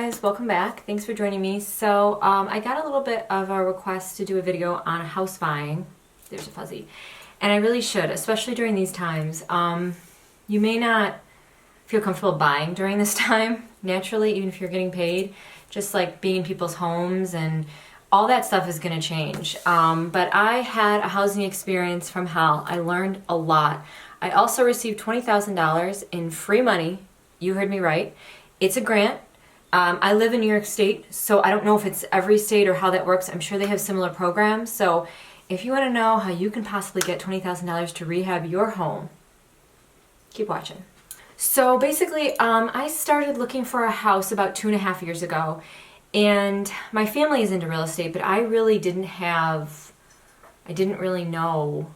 guys, welcome back. Thanks for joining me. So I got a little bit of a request to do a video on house buying. There's a fuzzy. And I really should, especially during these times. You may not feel comfortable buying during this time, naturally, even if you're getting paid. Just like being in people's homes and all that stuff is going to change. But I had a housing experience from hell. I learned a lot. I also received $20,000 in free money. You heard me right. It's a grant. I live in New York State, so I don't know if it's every state or how that works. I'm sure they have similar programs. So if you want to know how you can possibly get $20,000 to rehab your home, keep watching. So basically, I started looking for a house about 2.5 years ago, and my family is into real estate, but I really didn't really know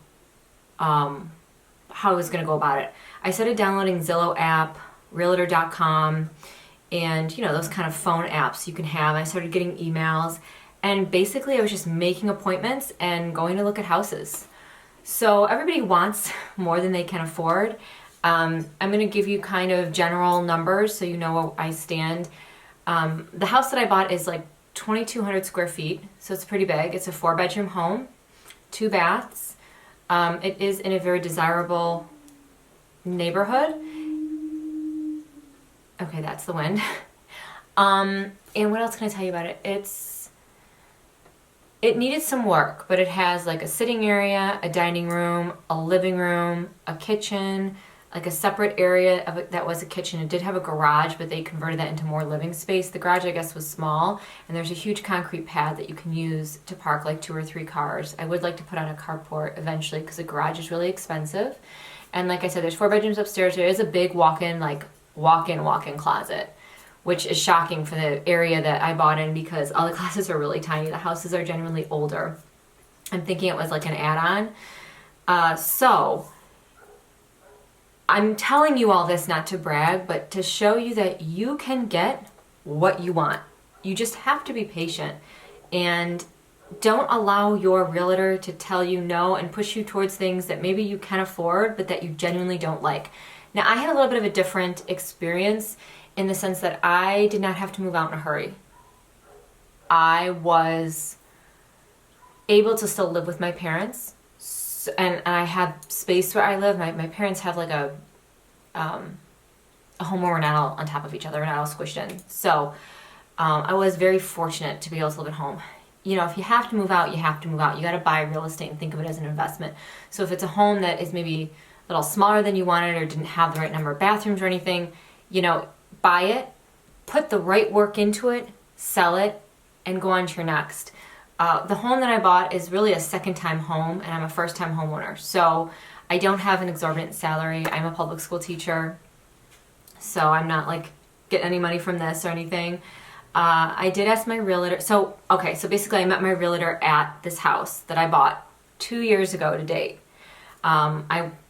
how I was going to go about it. I started downloading Zillow app, Realtor.com, and you know, those kind of phone apps you can have. I started getting emails, and basically I was just making appointments and going to look at houses. So everybody wants more than they can afford. I'm going to give you kind of general numbers so you know where I stand. The house that I bought is like 2,200 square feet, so it's pretty big. It's a 4-bedroom home, 2 baths. It is in a very desirable neighborhood. Okay, that's the wind. And what else can I tell you about it? It needed some work, but it has like a sitting area, a dining room, a living room, a kitchen, like a separate area of it that was a kitchen. It did have a garage, but they converted that into more living space. The garage, I guess, was small, and there's a huge concrete pad that you can use to park like 2 or 3 cars. I would like to put on a carport eventually because the garage is really expensive. And like I said, there's 4 bedrooms upstairs. There is a big walk-in closet, which is shocking for the area that I bought in because all the closets are really tiny. The houses are generally older. I'm thinking it was like an add-on. So I'm telling you all this not to brag, but to show you that you can get what you want. You just have to be patient and don't allow your realtor to tell you no and push you towards things that maybe you can afford, but that you genuinely don't like. Now, I had a little bit of a different experience in the sense that I did not have to move out in a hurry. I was able to still live with my parents, and I have space where I live. My parents have like a home where we're not all on top of each other, we're not all squished in. So I was very fortunate to be able to live at home. You know, if you have to move out, you have to move out. You got to buy real estate and think of it as an investment. So if it's a home that is maybe a little smaller than you wanted or didn't have the right number of bathrooms or anything, you know, buy it, put the right work into it, sell it, and go on to your next. The home that I bought is really a second-time home, and I'm a first-time homeowner. So I don't have an exorbitant salary. I'm a public school teacher, so I'm not like getting any money from this or anything. I did ask my realtor. So basically I met my realtor at this house that I bought 2 years ago to date.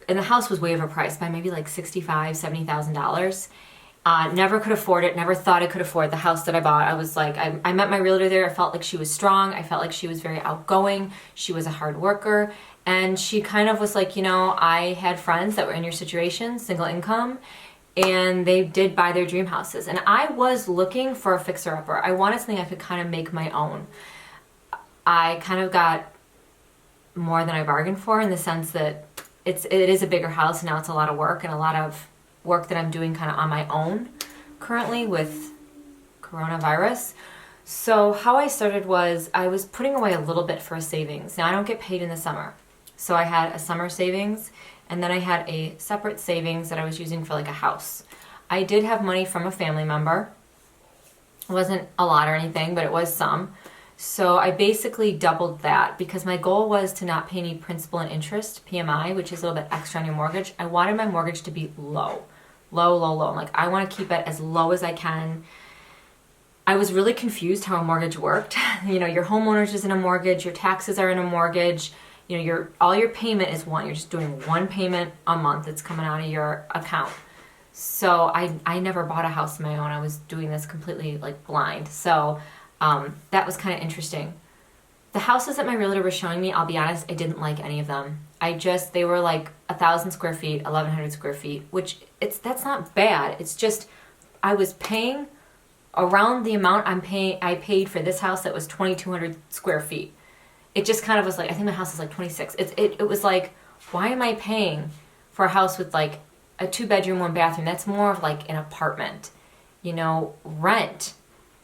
And the house was way overpriced by maybe like $65,000, $70,000. Never could afford it. Never thought I could afford the house that I bought. I was like, I met my realtor there. I felt like she was strong. I felt like she was very outgoing. She was a hard worker. And she kind of was like, you know, I had friends that were in your situation, single income, and they did buy their dream houses. And I was looking for a fixer-upper. I wanted something I could kind of make my own. I kind of got more than I bargained for in the sense that it is a bigger house, and now it's a lot of work, and a lot of work that I'm doing kind of on my own currently with coronavirus. So how I started was I was putting away a little bit for a savings. Now I don't get paid in the summer. So I had a summer savings, and then I had a separate savings that I was using for like a house. I did have money from a family member. It wasn't a lot or anything, but it was some. So I basically doubled that because my goal was to not pay any principal and interest, PMI, which is a little bit extra on your mortgage. I wanted my mortgage to be low. Like I want to keep it as low as I can. I was really confused how a mortgage worked. You know, your homeowners is in a mortgage, your taxes are in a mortgage, you know, all your payment is one. You're just doing one payment a month that's coming out of your account. So I never bought a house of my own. I was doing this completely like blind. So that was kind of interesting. The houses that my realtor was showing me, I'll be honest, I didn't like any of them. They were like 1,000 square feet, 1,100 square feet, which that's not bad. It's just, I was paying around the amount I paid for this house that was 2,200 square feet. It just kind of was like, I think my house is like 26. It was like, why am I paying for a house with like a 2-bedroom, 1-bathroom? That's more of like an apartment. Rent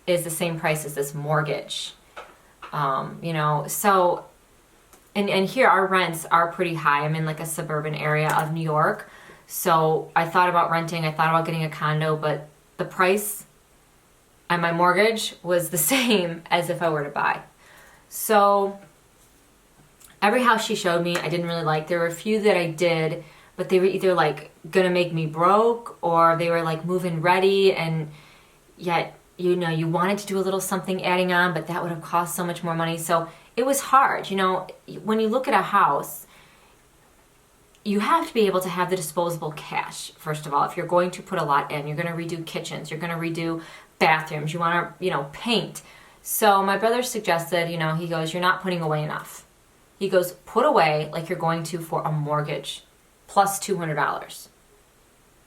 is the same price as this mortgage. So, and here our rents are pretty high. I'm in like a suburban area of New York. So I thought about renting, I thought about getting a condo, but the price and my mortgage was the same as if I were to buy. So every house she showed me, I didn't really like. There were a few that I did, but they were either like gonna make me broke or they were like move-in ready, and yet, you wanted to do a little something adding on, but that would have cost so much more money. So it was hard. When you look at a house, you have to be able to have the disposable cash, first of all. If you're going to put a lot in, you're going to redo kitchens, you're going to redo bathrooms, you want to, paint. So my brother suggested, he goes, you're not putting away enough. He goes, put away like you're going to for a mortgage, plus $200.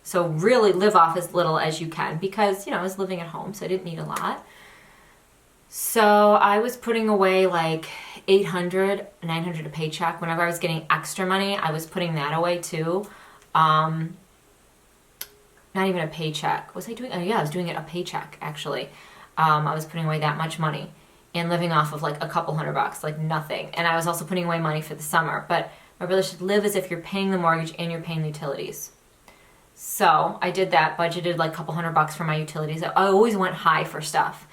So really live off as little as you can, because, I was living at home, so I didn't need a lot. So I was putting away like $800, $900 a paycheck. Whenever I was getting extra money, I was putting that away too. Not even a paycheck. Was I doing? Oh yeah, I was doing it a paycheck actually. I was putting away that much money and living off of like a couple $100, like nothing. And I was also putting away money for the summer. But my brother should live as if you're paying the mortgage and you're paying the utilities. So I did that, budgeted like a couple $100 for my utilities. I always went high for stuff.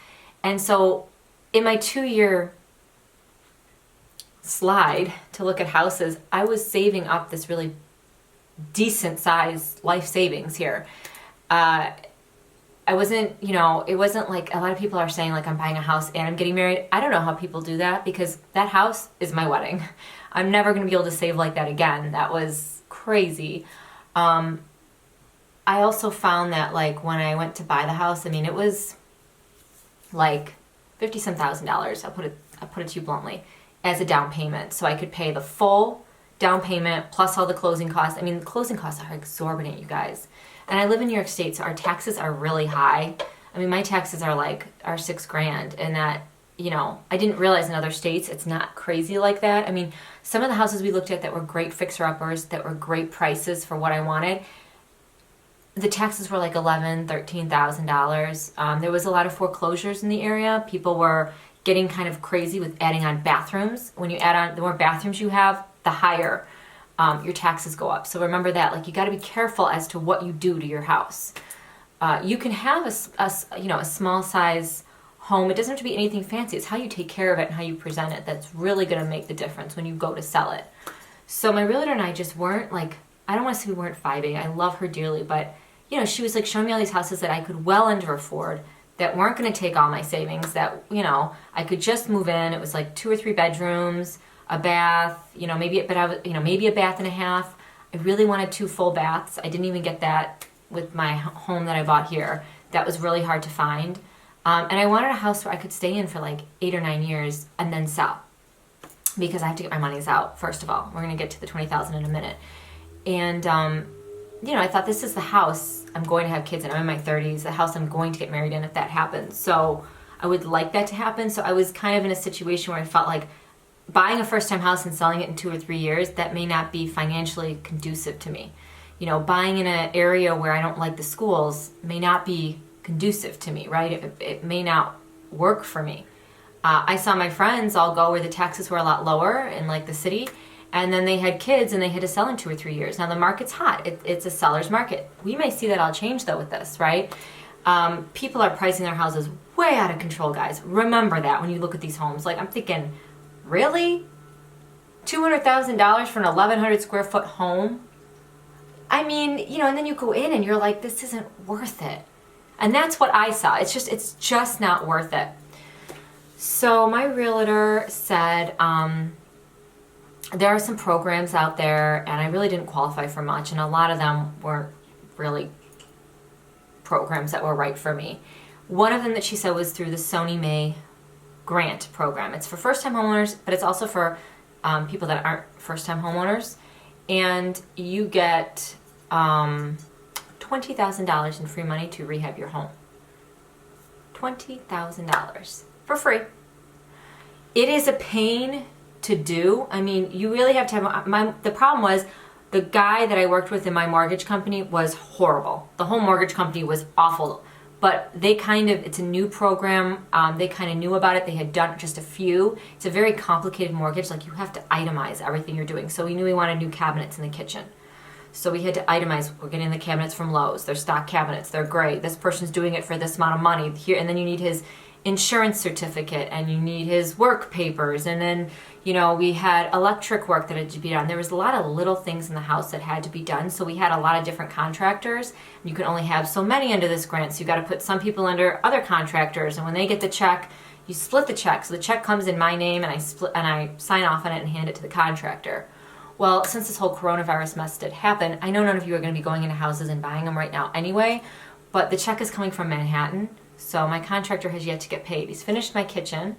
And so in my 2-year slide to look at houses, I was saving up this really decent sized life savings here. I wasn't, it wasn't like a lot of people are saying like I'm buying a house and I'm getting married. I don't know how people do that, because that house is my wedding. I'm never going to be able to save like that again. That was crazy. I also found that like when I went to buy the house, it was like $50-some thousand. I'll put it to you bluntly, as a down payment, so I could pay the full down payment plus all the closing costs. The closing costs are exorbitant, you guys. And I live in New York State, so our taxes are really high. My taxes are $6,000, and that, I didn't realize in other states it's not crazy like that. Some of the houses we looked at that were great fixer-uppers, that were great prices for what I wanted, the taxes were like $11,000, $13,000. There was a lot of foreclosures in the area. People were getting kind of crazy with adding on bathrooms. When you add on, the more bathrooms you have, the higher your taxes go up. So remember that, you got to be careful as to what you do to your house. You can have a small size home. It doesn't have to be anything fancy. It's how you take care of it and how you present it that's really going to make the difference when you go to sell it. So my realtor and I just weren't I don't want to say we weren't vibing. I love her dearly, but she was showing me all these houses that I could well under afford, that weren't going to take all my savings, that I could just move in. It was 2 or 3 bedrooms, a bath, maybe a bath and a half. I really wanted 2 full baths. I didn't even get that with my home that I bought here. That was really hard to find. And I wanted a house where I could stay in for 8 or 9 years and then sell, because I have to get my monies out. First of all, we're going to get to the $20,000 in a minute. And I thought, this is the house I'm going to have kids in. I'm in my 30s, the house I'm going to get married in if that happens. So I would like that to happen. So I was kind of in a situation where I felt like buying a first-time house and selling it in 2 or 3 years, that may not be financially conducive to me. Buying in an area where I don't like the schools may not be conducive to me, right? It may not work for me. I saw my friends all go where the taxes were a lot lower in the city, and then they had kids and they had to sell in 2 or 3 years. Now the market's hot. It's a seller's market. We may see that all change though with this, right? People are pricing their houses way out of control, guys. Remember that when you look at these homes. I'm thinking, really? $200,000 for an 1,100 square foot home? And then you go in and you're like, this isn't worth it. And that's what I saw. It's just not worth it. So my realtor said, there are some programs out there, and I really didn't qualify for much, and a lot of them weren't really programs that were right for me. One of them that she said was through the Sony May grant program. It's for first-time homeowners, but it's also for people that aren't first-time homeowners, and you get $20,000 in free money to rehab your home. $20,000 for free. It is a pain to do. I mean, you really have to have, the problem was the guy that I worked with in my mortgage company was horrible. The whole mortgage company was awful. But they it's a new program. They kind of knew about it. They had done just a few. It's a very complicated mortgage. Like, you have to itemize everything you're doing. So we knew we wanted new cabinets in the kitchen. So we had to itemize. We're getting the cabinets from Lowe's. They're stock cabinets. They're great. This person's doing it for this amount of money here. And then you need his insurance certificate, and you need his work papers. And then, we had electric work that had to be done. There was a lot of little things in the house that had to be done. So we had a lot of different contractors. You can only have so many under this grant. So you got to put some people under other contractors. And when they get the check, you split the check. So the check comes in my name, and I sign off on it and hand it to the contractor. Well, since this whole coronavirus mess did happen, I know none of you are going to be going into houses and buying them right now anyway, but the check is coming from Manhattan, so my contractor has yet to get paid. He's finished my kitchen,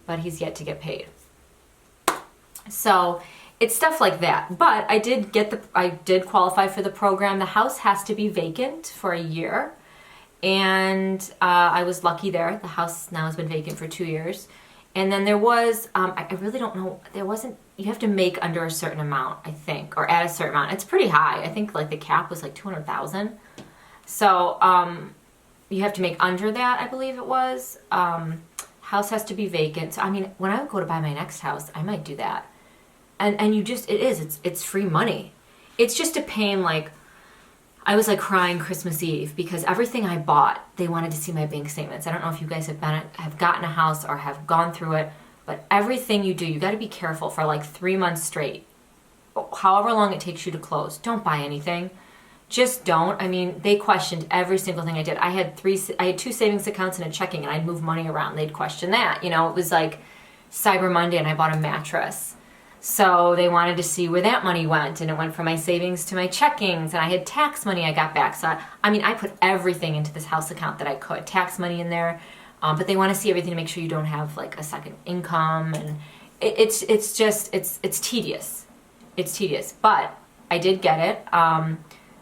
but he's yet to get paid. So it's stuff like that. But I did qualify for the program. The house has to be vacant for a year, and I was lucky there. The house now has been vacant for 2 years. And then there was, I really don't know, you have to make under a certain amount, I think, or at a certain amount. It's pretty high. I think like the cap was like 200,000. So you have to make under that, I believe it was. House has to be vacant. So I mean, when I go to buy my next house, I might do that. And it's free money. It's just a pain. Like, I was like crying Christmas Eve because everything I bought, they wanted to see my bank statements. I don't know if you guys have gotten a house or have gone through it, but everything you do, you got to be careful for like 3 months straight. However long it takes you to close, don't buy anything. Just don't. I mean, they questioned every single thing I did. I had 2 savings accounts and a checking, and I'd move money around. They'd question that. It was like Cyber Monday, and I bought a mattress. So they wanted to see where that money went, and it went from my savings to my checkings, and I had tax money I got back. So I put everything into this house account that I could, tax money in there, but they want to see everything to make sure you don't have like a second income, and it's tedious. It's tedious, but I did get it.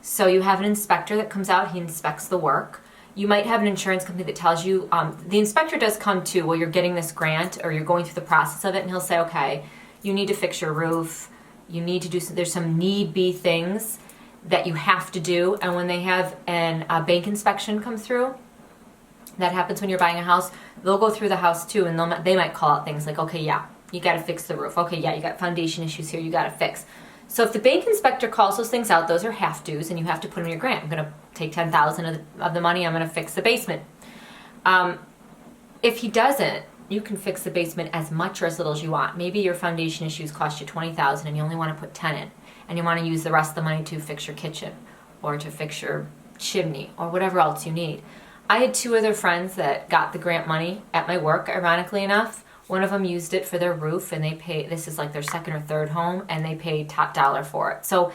So you have an inspector that comes out, he inspects the work. You might have an insurance company that tells you, the inspector does come too, well, you're getting this grant or you're going through the process of it, and he'll say, okay, you need to fix your roof, you need to do there's some need-be things that you have to do, and when they have a bank inspection come through, that happens when you're buying a house, they'll go through the house too, and they might call out things like, okay, yeah, you gotta fix the roof, okay, yeah, you got foundation issues here, you gotta fix. So if the bank inspector calls those things out, those are half dues, and you have to put them in your grant. I'm gonna take $10,000 of the money, I'm gonna fix the basement. If he doesn't, you can fix the basement as much or as little as you want. Maybe your foundation issues cost you $20,000 and you only want to put 10 in, and you want to use the rest of the money to fix your kitchen or to fix your chimney or whatever else you need. I had 2 other friends that got the grant money at my work, ironically enough. One of them used it for their roof, and this is like their second or third home, and they paid top dollar for it. So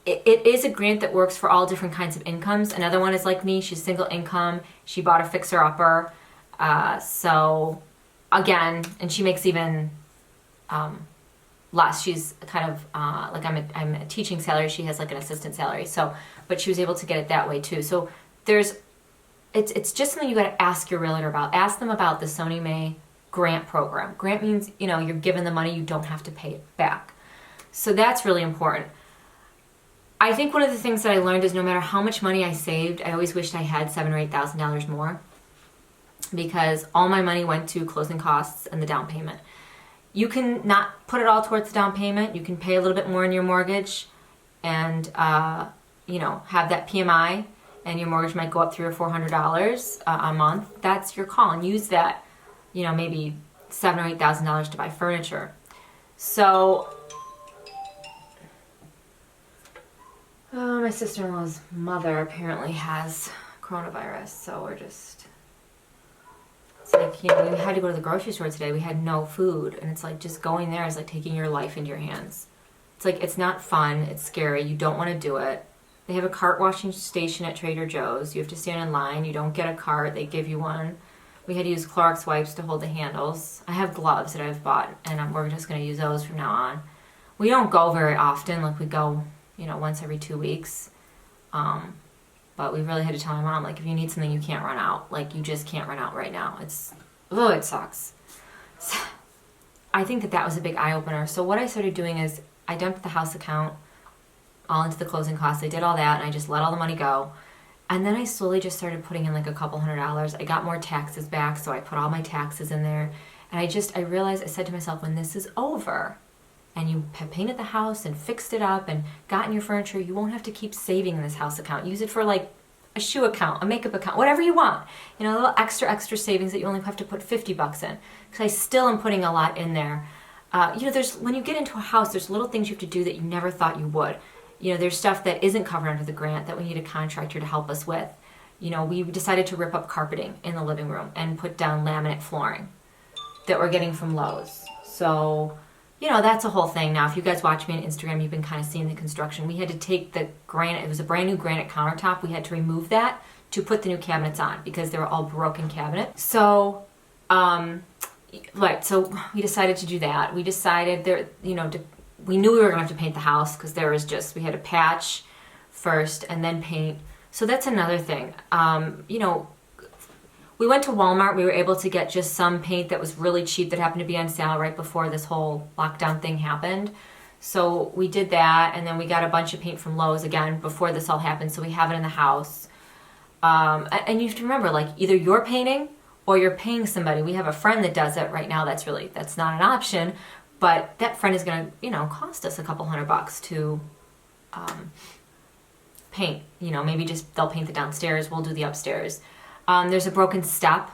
it is a grant that works for all different kinds of incomes. Another one is like me, she's single income, she bought a fixer-upper. So again, and she makes even less. She's kind of like I'm a teaching salary. She has like an assistant salary. So, but she was able to get it that way too. So it's just something you got to ask your realtor about. Ask them about the Sony May grant program. Grant means you're given the money, you don't have to pay it back. So that's really important. I think one of the things that I learned is no matter how much money I saved, I always wished I had $7,000 or $8,000 more, because all my money went to closing costs and the down payment. You can not put it all towards the down payment. You can pay a little bit more in your mortgage and, have that PMI, and your mortgage might go up $300 or $400 a month. That's your call, and use that, maybe $7,000 or $8,000 to buy furniture. So, my sister-in-law's mother apparently has coronavirus, so we're just... It's like, we had to go to the grocery store today. We had no food. And it's like, just going there is like taking your life into your hands. It's like, it's not fun. It's scary. You don't want to do it. They have a cart washing station at Trader Joe's. You have to stand in line. You don't get a cart. They give you one. We had to use Clorox wipes to hold the handles. I have gloves that I've bought, and we're just going to use those from now on. We don't go very often. Like, we go, once every 2 weeks. But we really had to tell my mom, like, if you need something, you can't run out. Like, you just can't run out right now. It sucks. So, I think that was a big eye-opener. So what I started doing is I dumped the house account all into the closing costs. I did all that, and I just let all the money go. And then I slowly just started putting in like a couple $100. I got more taxes back, so I put all my taxes in there. And I realized, I said to myself, when this is over, and you have painted the house and fixed it up and gotten your furniture, you won't have to keep saving in this house account. Use it for like a shoe account, a makeup account, whatever you want. You know, a little extra savings that you only have to put $50 in. Because I still am putting a lot in there. You know, when you get into a house, there's little things you have to do that you never thought you would. You know, there's stuff that isn't covered under the grant that we need a contractor to help us with. You know, we decided to rip up carpeting in the living room and put down laminate flooring that we're getting from Lowe's. So, you know, that's a whole thing. Now, if you guys watch me on Instagram, you've been kind of seeing the construction. We had to take the granite, it was a brand new granite countertop. We had to remove that to put the new cabinets on because they were all broken cabinets. So, right, so we decided to do that. We decided we knew we were going to have to paint the house because we had to patch first and then paint. So that's another thing. You know, we went to Walmart. We were able to get just some paint that was really cheap that happened to be on sale right before this whole lockdown thing happened. So we did that, and then we got a bunch of paint from Lowe's again before this all happened, so we have it in the house. And you have to remember, like, either you're painting or you're paying somebody. We have a friend that does it right now. That's not an option, but that friend is going to, you know, cost us a couple $100 to paint. You know, maybe just they'll paint the downstairs, we'll do the upstairs. There's a broken step,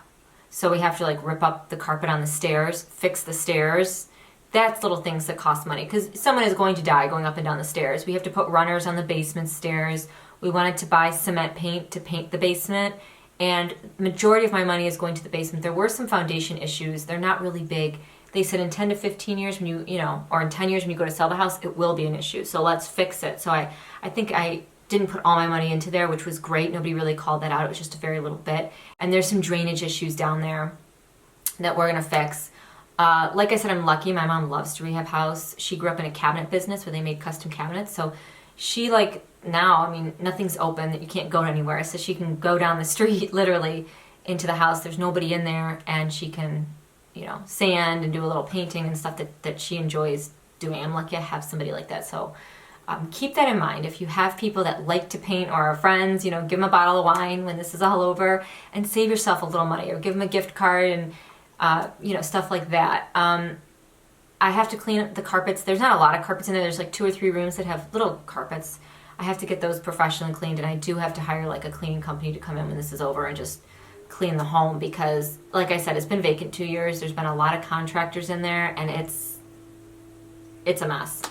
so we have to like rip up the carpet on the stairs, fix the stairs. That's little things that cost money because someone is going to die going up and down the stairs. We have to put runners on the basement stairs. We wanted to buy cement paint to paint the basement, and majority of my money is going to the basement. There were some foundation issues. They're not really big. They said in 10 to 15 years when or in 10 years when you go to sell the house, it will be an issue. So let's fix it. So I think I didn't put all my money into there, which was great. Nobody really called that out. It was just a very little bit. And there's some drainage issues down there that we're going to fix. Like I said, I'm lucky. My mom loves to rehab house. She grew up in a cabinet business where they made custom cabinets. So she now, I mean, nothing's open. You can't go anywhere. So she can go down the street literally into the house. There's nobody in there, and she can, you know, sand and do a little painting and stuff that she enjoys doing. I'm lucky I have somebody like that. So keep that in mind. If you have people that like to paint or are friends, you know, give them a bottle of wine when this is all over and save yourself a little money, or give them a gift card and, you know, stuff like that. I have to clean up the carpets. There's not a lot of carpets in there. There's like 2 or 3 rooms that have little carpets. I have to get those professionally cleaned, and I do have to hire like a cleaning company to come in when this is over and just clean the home because, like I said, it's been vacant 2 years. There's been a lot of contractors in there, and it's a mess.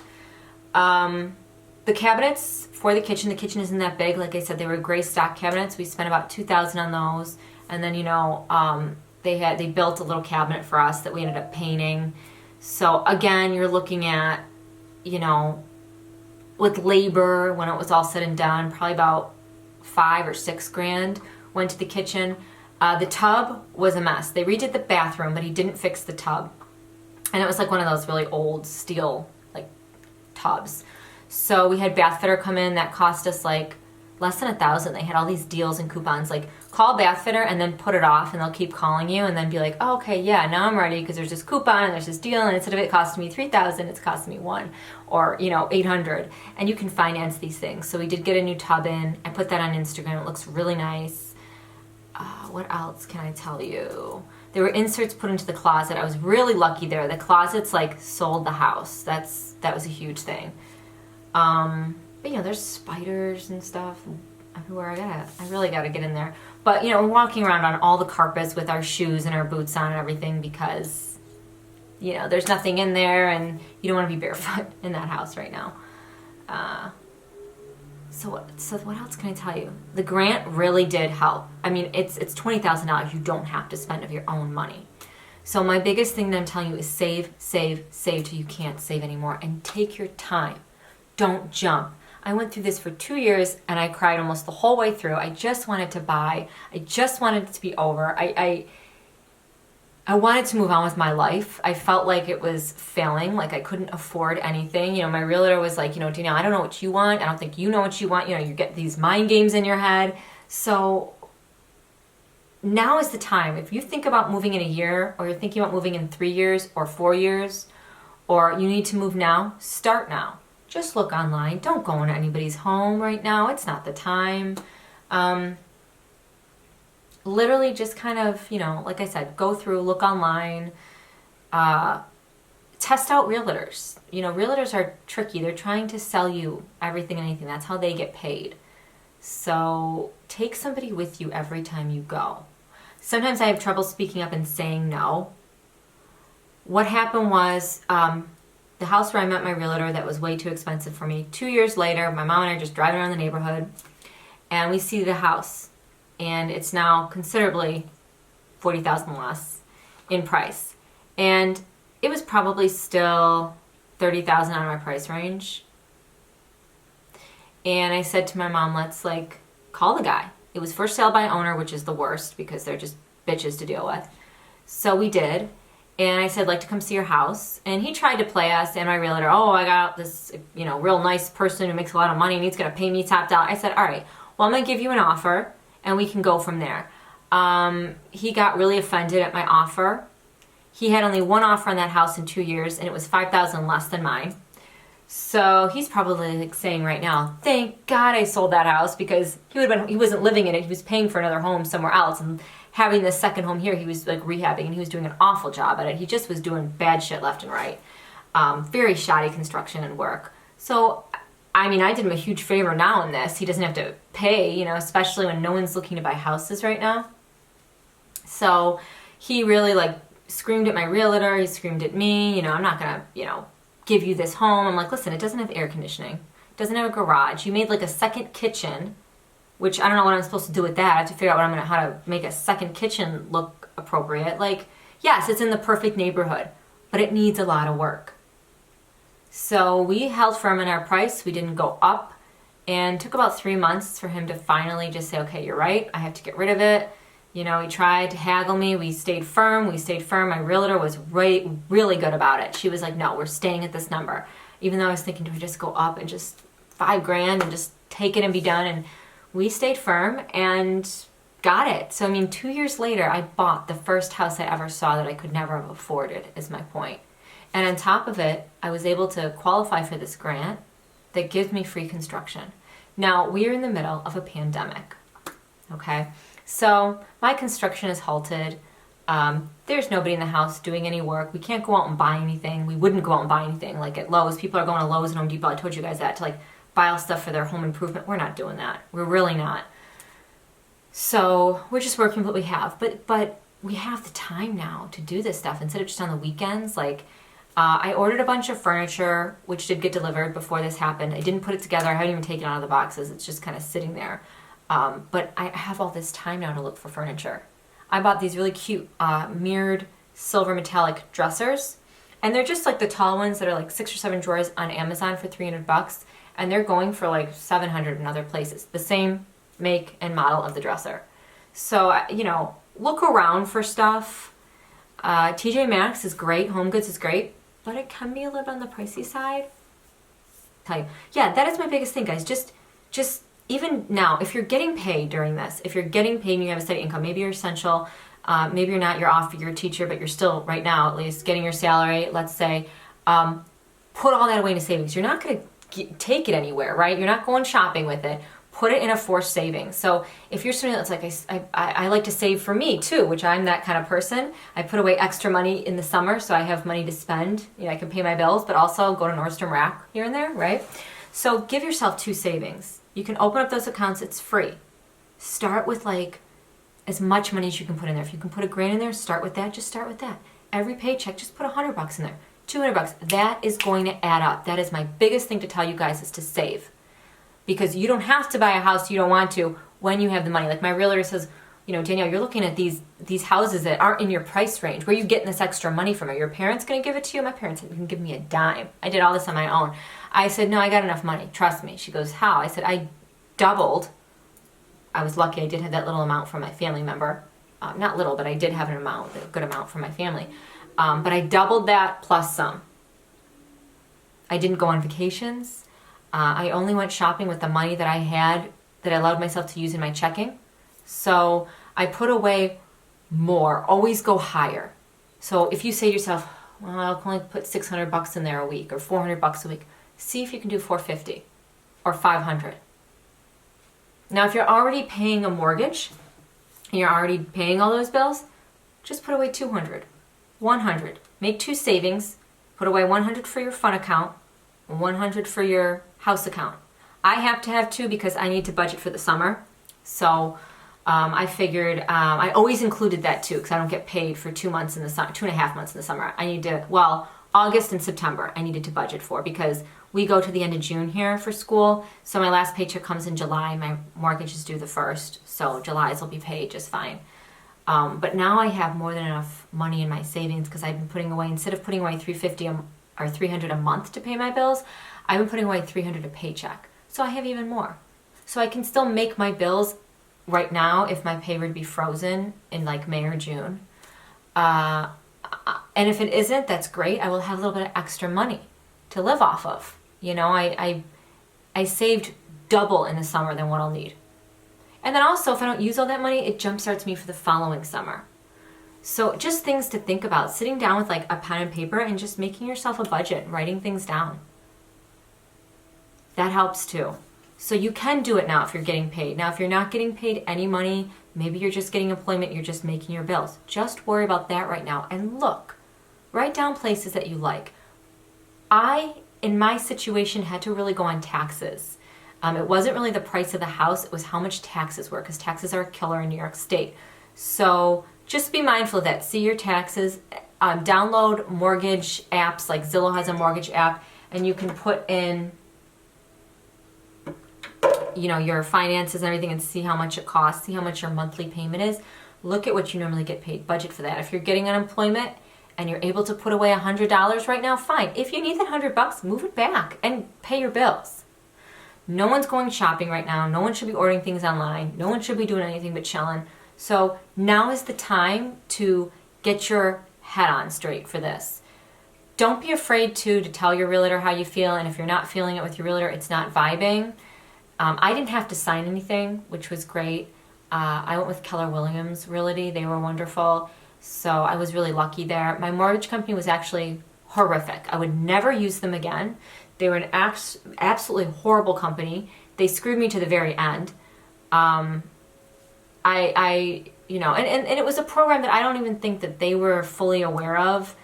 The cabinets for the kitchen isn't that big. Like I said, they were gray stock cabinets. We spent about $2,000 on those, and then, you know, they built a little cabinet for us that we ended up painting. So again, you're looking at, you know, with labor, when it was all said and done, probably about $5 or $6 grand went to the kitchen. The tub was a mess. They redid the bathroom, but he didn't fix the tub, and it was like one of those really old steel like tubs. So we had bath fitter come in. That cost us like less than $1,000. They had all these deals and coupons, like call bath fitter and then put it off, and they'll keep calling you and then be like, oh, okay, yeah, now I'm ready because there's this coupon and there's this deal, and instead of it costing me $3,000, it's costing me $1,000 or, you know, $800, and you can finance these things. So we did get a new tub in. I put that on Instagram. It looks really nice. What else can I tell you? There were inserts put into the closet. I was really lucky there. The closets like sold the house. That was a huge thing. But you know, there's spiders and stuff everywhere. I really gotta get in there. But you know, we're walking around on all the carpets with our shoes and our boots on and everything because, you know, there's nothing in there, and you don't want to be barefoot in that house right now. So what else can I tell you? The grant really did help. I mean, it's $20,000 you don't have to spend of your own money. So my biggest thing that I'm telling you is save till you can't save anymore, and take your time. Don't jump. I went through this for 2 years, and I cried almost the whole way through. I just wanted to buy. I just wanted it to be over. I I wanted to move on with my life. I felt like it was failing, like I couldn't afford anything. You know, my realtor was like, you know, Danielle, I don't know what you want. I don't think you know what you want. You know, you get these mind games in your head. So now is the time. If you think about moving in a year, or you're thinking about moving in 3 years or 4 years, or you need to move now, start now. Just look online. Don't go into anybody's home right now. It's not the time. Literally just kind of, you know, like I said, go through, look online, test out realtors. You know, realtors are tricky. They're trying to sell you everything and anything. That's how they get paid. So take somebody with you every time you go. Sometimes I have trouble speaking up and saying no. What happened was, the house where I met my realtor that was way too expensive for me, 2 years later, my mom and I are just driving around the neighborhood, and we see the house. And it's now considerably $40,000 less in price. And it was probably still $30,000 out of my price range. And I said to my mom, let's like call the guy. It was for sale by owner, which is the worst because they're just bitches to deal with. So we did. And I said, I'd like to come see your house. And he tried to play us and my realtor, oh, I got this, you know, real nice person who makes a lot of money and he's going to pay me top dollar. I said, all right, well, I'm going to give you an offer. And we can go from there. He got really offended at my offer. He had only one offer on that house in 2 years, and it was $5,000 less than mine. So he's probably like saying right now, thank God I sold that house, because he wasn't living in it. He was paying for another home somewhere else, and having this second home here, he was like rehabbing, and he was doing an awful job at it. He just was doing bad shit left and right. Very shoddy construction and work. So I mean, I did him a huge favor now in this. He doesn't have to pay, you know, especially when no one's looking to buy houses right now. So he really like screamed at my realtor. He screamed at me, you know, I'm not going to, you know, give you this home. I'm like, listen, it doesn't have air conditioning. It doesn't have a garage. You made like a second kitchen, which I don't know what I'm supposed to do with that. I have to figure out how to make a second kitchen look appropriate. Like, yes, it's in the perfect neighborhood, but it needs a lot of work. So we held firm in our price. We didn't go up, and took about 3 months for him to finally just say, okay, you're right. I have to get rid of it. You know, he tried to haggle me. We stayed firm. My realtor was really good about it. She was like, no, we're staying at this number. Even though I was thinking, do we just go up and just $5,000 and just take it and be done? And we stayed firm and got it. So, I mean, 2 years later, I bought the first house I ever saw that I could never have afforded, is my point. And on top of it, I was able to qualify for this grant that gives me free construction. Now, we are in the middle of a pandemic, okay? So my construction is halted. There's nobody in the house doing any work. We can't go out and buy anything. We wouldn't go out and buy anything. Like at Lowe's, people are going to Lowe's and Home Depot. I told you guys that, to like buy all stuff for their home improvement. We're not doing that. We're really not. So we're just working with what we have. But we have the time now to do this stuff instead of just on the weekends. Like, I ordered a bunch of furniture, which did get delivered before this happened. I didn't put it together. I haven't even taken it out of the boxes. It's just kind of sitting there. But I have all this time now to look for furniture. I bought these really cute mirrored silver metallic dressers. And they're just like the tall ones that are like 6 or 7 drawers on Amazon for $300. And they're going for like $700 in other places. The same make and model of the dresser. So, you know, look around for stuff. TJ Maxx is great. Home Goods is great. But it can be a little on the pricey side. Tell you, yeah, that is my biggest thing, guys. Just even now, if you're getting paid during this, if you're getting paid and you have a steady income, maybe you're essential, maybe you're not, you're off, you're a teacher, but you're still right now at least getting your salary. Let's say, put all that away into savings. You're not going to take it anywhere, right? You're not going shopping with it. Put it in a forced savings. So if you're somebody that's like, I like to save for me too, which I'm that kind of person. I put away extra money in the summer so I have money to spend. You know, I can pay my bills, but also go to Nordstrom Rack here and there, right? So give yourself 2 savings. You can open up those accounts. It's free. Start with like as much money as you can put in there. If you can put $1,000 in there, start with that. Just start with that. Every paycheck, just put $100 in there. $200. That is going to add up. That is my biggest thing to tell you guys, is to save. Because you don't have to buy a house you don't want to when you have the money. Like my realtor says, you know, Danielle, you're looking at these houses that aren't in your price range. Where are you getting this extra money from? Are your parents going to give it to you? My parents said, you can give me a dime. I did all this on my own. I said, no, I got enough money. Trust me. She goes, how? I said, I doubled. I was lucky. I did have that little amount from my family member. not little, but I did have a good amount for my family. But I doubled that plus some. I didn't go on vacations. I only went shopping with the money that I had that I allowed myself to use in my checking. So I put away more, always go higher. So if you say to yourself, well, I'll only put $600 in there a week or $400 a week, see if you can do $450 or $500. Now, if you're already paying a mortgage and you're already paying all those bills, just put away $200, $100. Make 2 savings. Put away $100 for your fun account and $100 for your house account. I have to have 2 because I need to budget for the summer. So I figured I always included that too because I don't get paid for 2 months in the summer, 2.5 months in the summer. I need to, August and September I needed to budget for because we go to the end of June here for school. So my last paycheck comes in July. My mortgage is due the 1st. So July's will be paid just fine. But now I have more than enough money in my savings because I've been putting away, instead of putting away $350 or $300 a month to pay my bills, I've been putting away $300 a paycheck. So I have even more. So I can still make my bills right now if my pay would be frozen in like May or June. And if it isn't, that's great. I will have a little bit of extra money to live off of. You know, I saved double in the summer than what I'll need. And then also, if I don't use all that money, it jumpstarts me for the following summer. So just things to think about. Sitting down with like a pen and paper and just making yourself a budget, writing things down. That helps too. So you can do it now if you're getting paid. Now, if you're not getting paid any money, maybe you're just getting employment, you're just making your bills. Just worry about that right now. And look, write down places that you like. I, in my situation, had to really go on taxes. It wasn't really the price of the house, it was how much taxes were, because taxes are a killer in New York State. So just be mindful of that. See your taxes. Download mortgage apps, like Zillow has a mortgage app, and you can put in, you know, your finances and everything and see how much it costs, see how much your monthly payment is. Look at what you normally get paid, budget for that. If you're getting unemployment and you're able to put away $100 right now, fine. If you need that $100, move it back and pay your bills. No one's going shopping right now. No one should be ordering things online. No one should be doing anything but chilling. So now is the time to get your head on straight for this. Don't be afraid to tell your realtor how you feel. And if you're not feeling it with your realtor, it's not vibing. I didn't have to sign anything, which was great. I went with Keller Williams Realty. They were wonderful. So I was really lucky there. My mortgage company was actually horrific. I would never use them again. They were an absolutely horrible company. They screwed me to the very end. You know, and it was a program that I don't even think that they were fully aware of.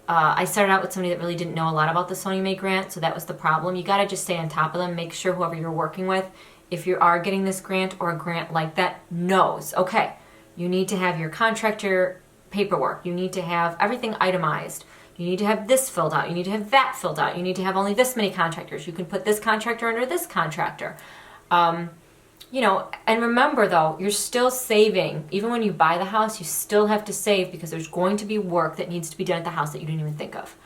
I started out with somebody that really didn't know a lot about the Sony May grant, so that was the problem. You got to just stay on top of them. Make sure whoever you're working with, if you are getting this grant or a grant like that, knows, okay, you need to have your contractor paperwork. You need to have everything itemized. You need to have this filled out. You need to have that filled out. You need to have only this many contractors. You can put this contractor under this contractor. You know, and remember though, you're still saving. Even when you buy the house, you still have to save because there's going to be work that needs to be done at the house that you didn't even think of.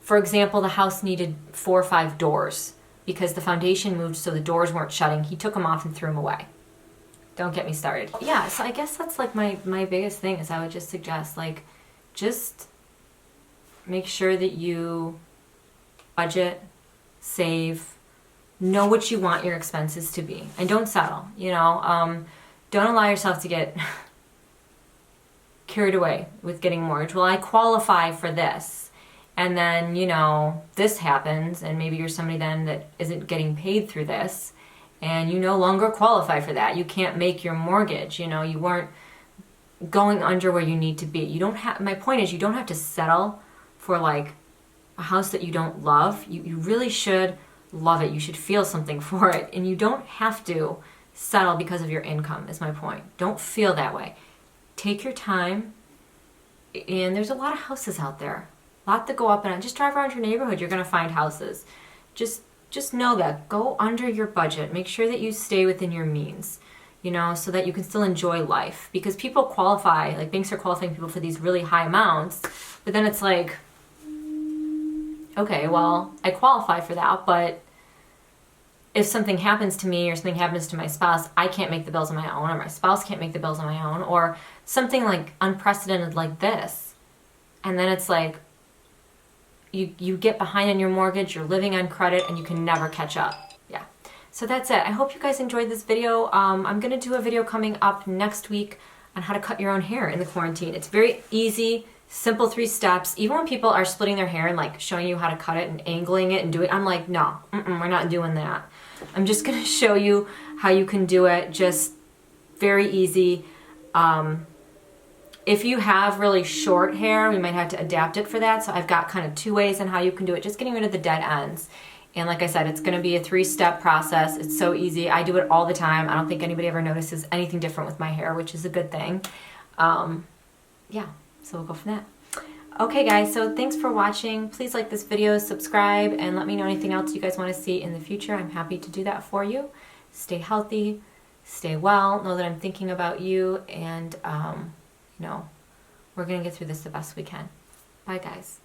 For example, the house needed 4 or 5 doors because the foundation moved so the doors weren't shutting. He took them off and threw them away. Don't get me started. Yeah, so I guess that's like my biggest thing is I would just suggest, like, just make sure that you budget, save, know what you want your expenses to be, and don't settle, you know. Don't allow yourself to get carried away with getting a mortgage. Well, I qualify for this, and then, you know, this happens, and maybe you're somebody then that isn't getting paid through this, and you no longer qualify for that. You can't make your mortgage, you know, you weren't going under where you need to be. You don't have, my point is, you don't have to settle for like a house that you don't love. You really should love it. You should feel something for it. And you don't have to settle because of your income, is my point. Don't feel that way. Take your time. And there's a lot of houses out there. A lot to go up and down. Just drive around your neighborhood. You're going to find houses. Just know that. Go under your budget. Make sure that you stay within your means, you know, so that you can still enjoy life. Because people qualify, like banks are qualifying people for these really high amounts. But then it's like, okay, well, I qualify for that, but if something happens to me or something happens to my spouse, I can't make the bills on my own, or my spouse can't make the bills on my own, or something like unprecedented like this, and then it's like you get behind on your mortgage, you're living on credit, and you can never catch up. Yeah. So that's it. I hope you guys enjoyed this video. I'm going to do a video coming up next week on how to cut your own hair in the quarantine. It's very easy, simple 3 steps. Even when people are splitting their hair and like showing you how to cut it and angling it and doing, I'm like, no, we're not doing that. I'm just going to show you how you can do it. Just very easy. If you have really short hair, we might have to adapt it for that. So I've got kind of 2 ways on how you can do it. Just getting rid of the dead ends. And like I said, it's going to be a 3-step process. It's so easy. I do it all the time. I don't think anybody ever notices anything different with my hair, which is a good thing. Yeah, so we'll go from that. Okay guys, so thanks for watching. Please like this video, subscribe, and let me know anything else you guys want to see in the future. I'm happy to do that for you. Stay healthy, stay well, know that I'm thinking about you, and you know, we're going to get through this the best we can. Bye guys.